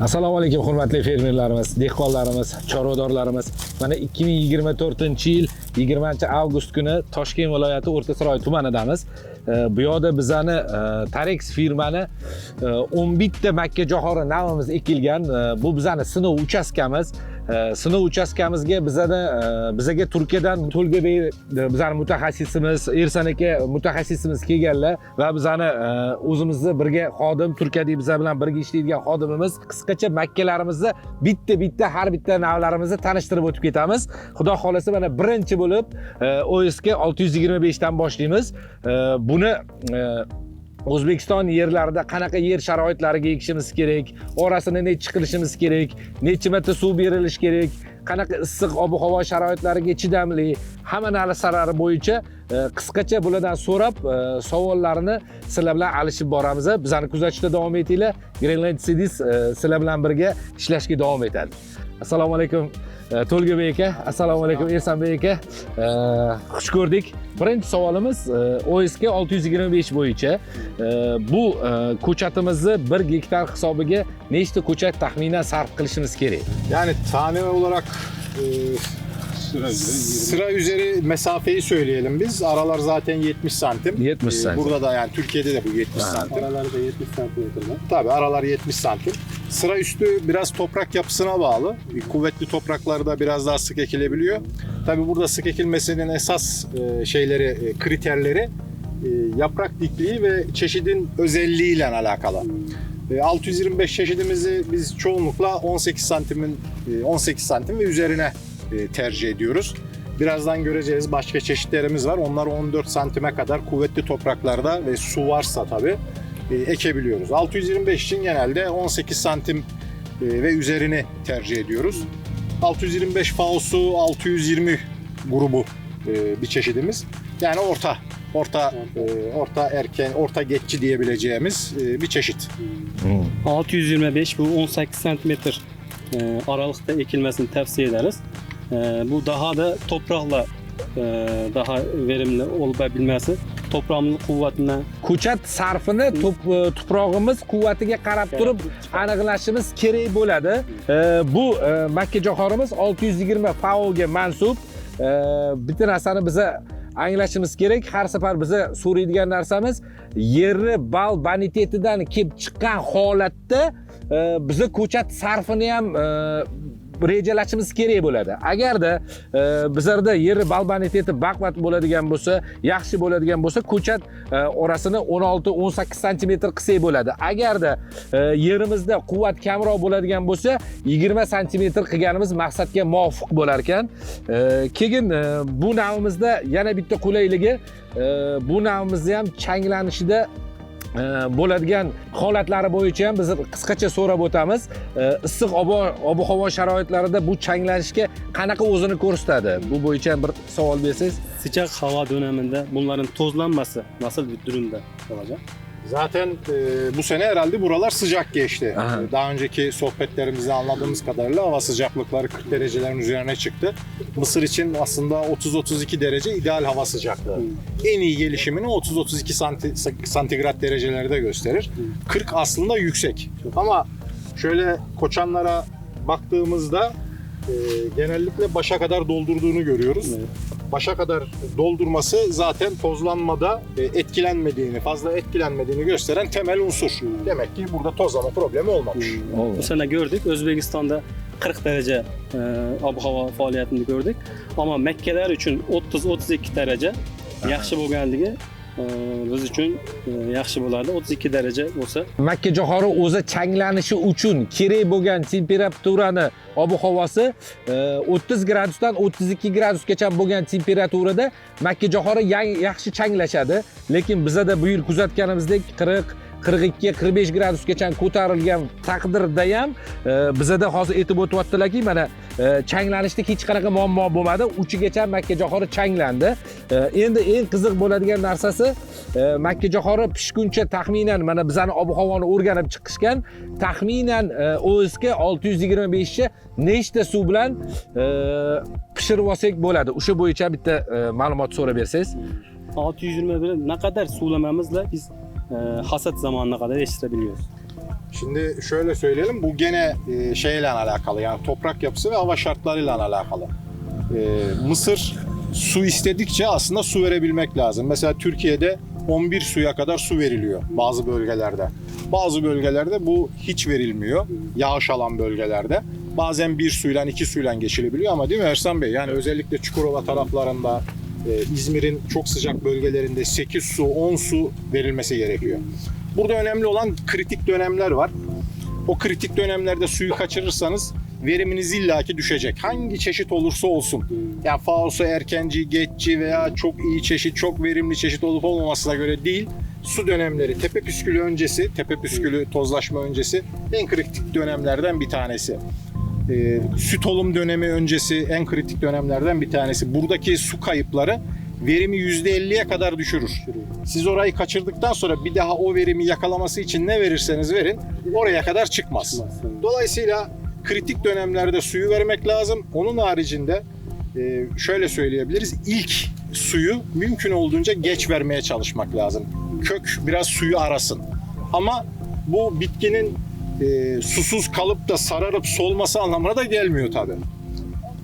Assalomu alaykum hurmatli fermerlarimiz, dehqonlarimiz, chorvadorlarimiz. Mana 2024-yil 20-avgust kuni Toshkent viloyati O'rta-Saroy tumanidamiz. Bu yerda bizani Tarex firmani 11 ta makkajo'xori navimiz ekilgan. Bu bizani sinov uchastkamiz. Sinov uchastkamizga bizaga Turkiyadan To'lgabey bizani mutaxassisimiz, Ersan aka mutaxassisimiz kelganlar va bizani o'zimizni birga xodim, Turkiyada bizlar bilan birga ishlaydigan xodimimiz qisqacha makkalarimizni bitta har bitta navlarimizni tanishtirib o'tib ketamiz. Xudo xolasa mana birinchi bo'lib OSK 625 dan boshlaymiz. Buni O'zbekiston yerlarida qanaqa yer sharoitlariga ekishimiz kerak, orasini necha qilishimiz kerak, necha marta suv berilish kerak, qanaqa issiq ob-havo sharoitlariga chidamli, hamma narsalari bo'yicha qisqacha bulardan so'rab savollarni sizlar bilan alishib boramiz. Bizani kuzatishda davom etinglar. Greenland Seeds sizlar bilan birga ishlashga davom etadi. Assalomu alaykum To'lgabey aka, assalomu alaykum Ersanbek aka. Xush ko'rdik. Birinchi savolimiz OSK 625 bo'yicha bu ko'chatimizni 1 gektar hisobiga nechta ko'chat taxminan sarf qilishimiz kerak? Yani tane olarak sıra üzeri mesafeyi söyleyelim biz. Aralar zaten 70 santim. 70 santim. Burada da yani Türkiye'de de bu 70 santim. Araları da 70 santimetre. Tabii aralar 70 santim. Sıra üstü biraz toprak yapısına bağlı. Kuvvetli topraklarda biraz daha sık ekilebiliyor. Tabii burada sık ekilmesinin esas şeyleri, kriterleri yaprak dikliği ve çeşidin özelliğiyle alakalı. 625 çeşidimizi biz çoğunlukla 18 santim ve üzerine tercih ediyoruz. Birazdan göreceğiz, başka çeşitlerimiz var. Onlar 14 santime kadar kuvvetli topraklarda ve su varsa tabii ekebiliyoruz. 625 için genelde 18 santim ve üzerini tercih ediyoruz. 625 Faosu 620 grubu bir çeşidimiz. Yani orta erken, orta geççi diyebileceğimiz bir çeşit. 625 bu 18 santimetre aralıkta ekilmesini tavsiye ederiz. Bu daha da toprakla daha verimli olabilmesi, toprağımızın kuvvetine. Ko'chat sarfini tuprog'imiz quvvatiga qarab turib aniqlashimiz kerak bo'ladi. Bu makkajo'xorimiz 620 FAOga mansub. Bitta narsani biza anglashimiz kerak. Har safar biza so'raydigan narsamiz yerni bal bonitetidan kelib chiqqan holatda biza ko'chat sarfini ham rejalashimiz kerak bo'ladi. Agarda bizlarda yer bal boniteti baquvvat bo'ladigan bo'lsa, yaxshi bo'ladigan bo'lsa, ko'chat orasini 16-18 santimetr qilsak bo'ladi. Agarda yerimizda quvvat kamroq bo'ladigan bo'lsa, 20 santimetr qilganimiz maqsadga muvofiq bo'lar ekan. Keyin bu navimizda yana bitta qulayligi, bu navimizni ham changlanishida bo'ladigan holatlari bo'yicha ham biz qisqacha so'rab o'tamiz. Issiq ob-havo sharoitlarida bu changlanishga qanaqa o'zini ko'rsatadi? Bu bo'yicha bir savol bersangiz. Sıcak hava döneminde bunların tozlanması nasıl bir durumda olacak? Zaten bu sene herhalde buralar sıcak geçti. Aha. Daha önceki sohbetlerimizde anladığımız kadarıyla hava sıcaklıkları 40 derecelerin üzerine çıktı. Mısır için aslında 30-32 derece ideal hava sıcaklığı. En iyi gelişimini 30-32 santigrat derecelerde gösterir. 40 aslında yüksek. Ama şöyle koçanlara baktığımızda genellikle başa kadar doldurduğunu görüyoruz. Evet. Başa kadar doldurması zaten tozlanmada fazla etkilenmediğini gösteren temel unsur. Demek ki burada tozlama problemi olmamış. Bu sene gördük Özbekistan'da 40 derece ab-hava faaliyetini gördük. Ama Mekkeler için 30-32 derece yaxshi bo'lganligi biz uchun yaxshi bo'lardi. 32 derece olsa. Makkajo'xori o'zi changlanishi uchun kerak bo'lgan temperaturani ob-havosi 30 gradusdan 32 gradusgacha bo'lgan temperaturada makkajo'xori yaxshi changlashadi. Lekin bizada bu yil kuzatganimizdek 42-45 gradusgacha ko'tarilgan taqdirda ham bizada hozir aytib o'tyaptilarki, mana changlanishda hech qanaqa muammo bo'lmadi. Uchigacha makkajo'xori changlandi. Endi eng qiziq bo'ladigan narsasi makkajo'xori pishguncha taxminan mana bizani ob-havoni o'rganib chiqishgan. Taxminan OSK 625 ni nechta suv bilan pishirib olsak bo'ladi? O'sha bo'yicha bitta ma'lumot so'rab bersangiz. 620 bilan ne kadar sulamamızla biz hasat zamanına kadar yetiştirebiliyoruz. Şimdi şöyle söyleyelim, bu gene şeyle alakalı, yani toprak yapısı ve hava şartlarıyla alakalı. Mısır su istedikçe aslında su verebilmek lazım. Mesela Türkiye'de 11 suya kadar su veriliyor bazı bölgelerde. Bazı bölgelerde bu hiç verilmiyor, yağış alan bölgelerde. Bazen bir suyla, iki suyla geçilebiliyor ama değil mi Ersan Bey? Yani özellikle Çukurova taraflarında, İzmir'in çok sıcak bölgelerinde 8 su, 10 su verilmesi gerekiyor. Burada önemli olan kritik dönemler var. O kritik dönemlerde suyu kaçırırsanız veriminiz illaki düşecek. Hangi çeşit olursa olsun. Yani Faosu, erkenci, geçci veya çok iyi çeşit, çok verimli çeşit olup olmamasına göre değil. Su dönemleri, tepe püskülü öncesi, tepe püskülü tozlaşma öncesi en kritik dönemlerden bir tanesi. Süt olum dönemi öncesi en kritik dönemlerden bir tanesi. Buradaki su kayıpları verimi %50'ye kadar düşürür. Siz orayı kaçırdıktan sonra bir daha o verimi yakalaması için ne verirseniz verin oraya kadar çıkmaz. Dolayısıyla kritik dönemlerde suyu vermek lazım. Onun haricinde şöyle söyleyebiliriz. İlk suyu mümkün olduğunca geç vermeye çalışmak lazım. Kök biraz suyu arasın. Ama bu bitkinin susuz kalıp da sararıp solması anlamına da gelmiyor tabii.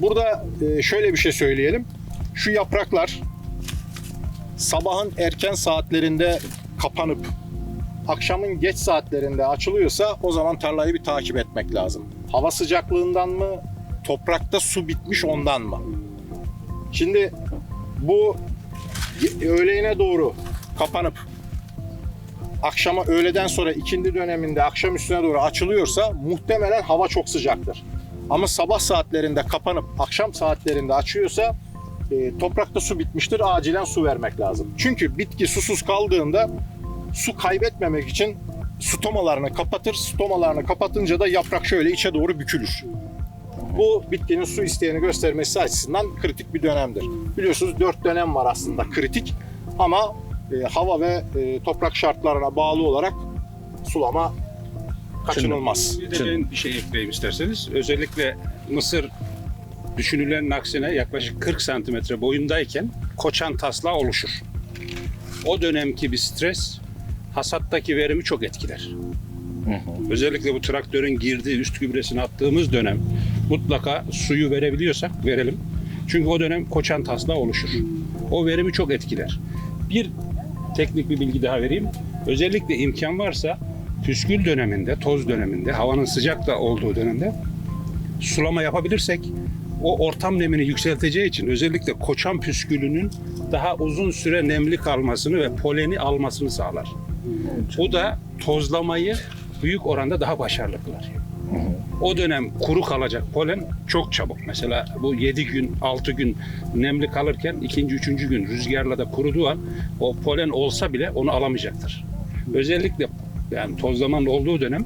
Burada şöyle bir şey söyleyelim. Şu yapraklar sabahın erken saatlerinde kapanıp akşamın geç saatlerinde açılıyorsa o zaman tarlayı bir takip etmek lazım. Hava sıcaklığından mı, toprakta su bitmiş ondan mı? Şimdi bu öğleyine doğru kapanıp akşama, öğleden sonra ikindi döneminde akşam üstüne doğru açılıyorsa muhtemelen hava çok sıcaktır. Ama sabah saatlerinde kapanıp akşam saatlerinde açıyorsa toprakta su bitmiştir. Acilen su vermek lazım. Çünkü bitki susuz kaldığında su kaybetmemek için stomalarını kapatır. Stomalarını kapatınca da yaprak şöyle içe doğru bükülür. Bu bitkinin su isteğini göstermesi açısından kritik bir dönemdir. Biliyorsunuz 4 dönem var aslında kritik ama hava ve toprak şartlarına bağlı olarak sulama kaçınılmaz. Bir de ben bir şey ekleyeyim isterseniz. Özellikle mısır düşünülenin aksine yaklaşık 40 santimetre boyundayken koçan taslağı oluşur. O dönemki bir stres hasattaki verimi çok etkiler. Özellikle bu traktörün girdiği üst gübresini attığımız dönem mutlaka suyu verebiliyorsak verelim. Çünkü o dönem koçan taslağı oluşur. O verimi çok etkiler. Bir teknik bir bilgi daha vereyim. Özellikle imkan varsa püskül döneminde, toz döneminde, havanın sıcak da olduğu dönemde sulama yapabilirsek o ortam nemini yükselteceği için özellikle koçan püskülünün daha uzun süre nemli kalmasını ve poleni almasını sağlar. Bu da tozlamayı büyük oranda daha başarılı kılar. O dönem kuru kalacak polen çok çabuk. Mesela bu 7 gün, 6 gün nemli kalırken ikinci, üçüncü gün rüzgarla da kuruduğu an o polen olsa bile onu alamayacaktır. Özellikle yani tozlamanın olduğu dönem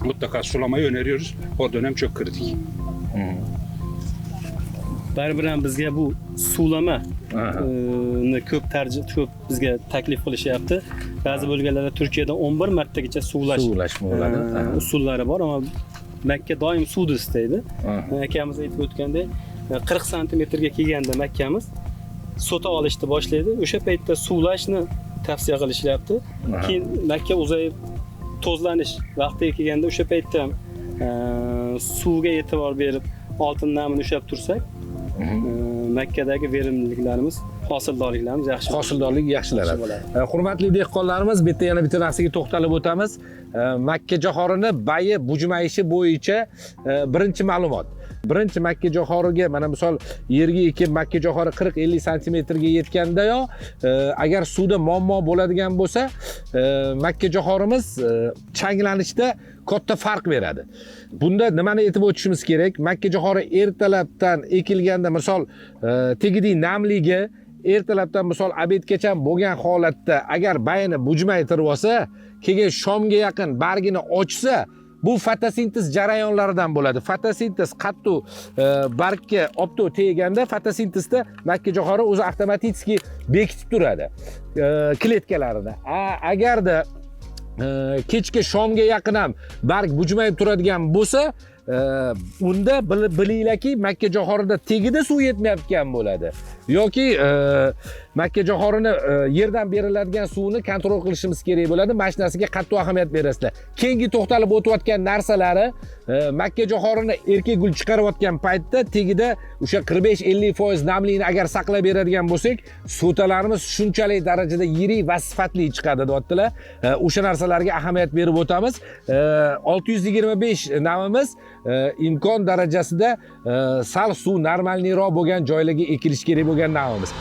mutlaka sulamayı öneriyoruz. O dönem çok kritik. Baribir bizga bu sulama ko'p bizga taklif qilishyapti. Ba'zi bölgelerde Türkiye'de 11 martagacha suvlash usullari bor, ama Makka doim suvni istaydi. Akamiz aytib o'tgandek 40 santimetrga kelganda makkamiz sota olishni boshlaydi. O'sha paytda suvlashni tavsiya qilishyapti. Keyin Makka uzayib tozlanish vaqtiga kelganda o'sha paytda suvga e'tibor berib oltin namini ushlab tursak, Makkadagi verimliliklarimiz, hosildorliklarimiz yaxshi bo'ladi. Hosildorlik yaxshilanadi. Hurmatli dehqonlarimiz, bu yerda yana bitta narsaga to'xtalib o'tamiz. Makka jo'xorini bayi bujmayishi bo'yicha birinchi ma'lumot. Birinchi makka jo'xoriga mana misol yerga ekib makka jo'xori 40-50 santimetrga yetgandayoq agar suvda muammo bo'ladigan bo'lsa, makka jo'xorimiz changlanishda katta farq beradi. Bunda nimani aytib o'tishimiz kerak? Makka jo'xori ertalabdan ekilganda misol tegiding namligi ertalabdan misol obedgacha bo'lgan holatda agar bayini bujmaytirib olsa, keyin shomga yaqin bargini ochsa, bu fotosintez jarayonlaridan bo'ladi. Fotosintez qattiq bargga opto teganda fotosintezda makka jo'xori o'zi avtomatik bekitib turadi kletkalarida. Agarda kechga shomga yaqin ham barg bujmayib turadigan bo'lsa, unda bilinglarki makkajo'xorida tegida suv yetmayotgan bo'ladi yoki makkajo'xorini yerdan beriladigan suvni kontrol qilishimiz kerak bo'ladi. Mana shu narsaga qattiq ahamiyat berasizlar. Keyingi to'xtalib o'tayotgan narsalari makkajo'xorini erkak gul chiqarayotgan paytda tegida o'sha 45-50% namlikni agar saqlab beradigan bo'lsak, so'talarimiz shunchalik darajada yirik va sifatli chiqadi deyaptilar. O'sha narsalarga ahamiyat berib o'tamiz. 625 navimiz imkon darajasida sal suv normalniroq bo'lgan joylarga ekilish kerak bo'lgan navimiz.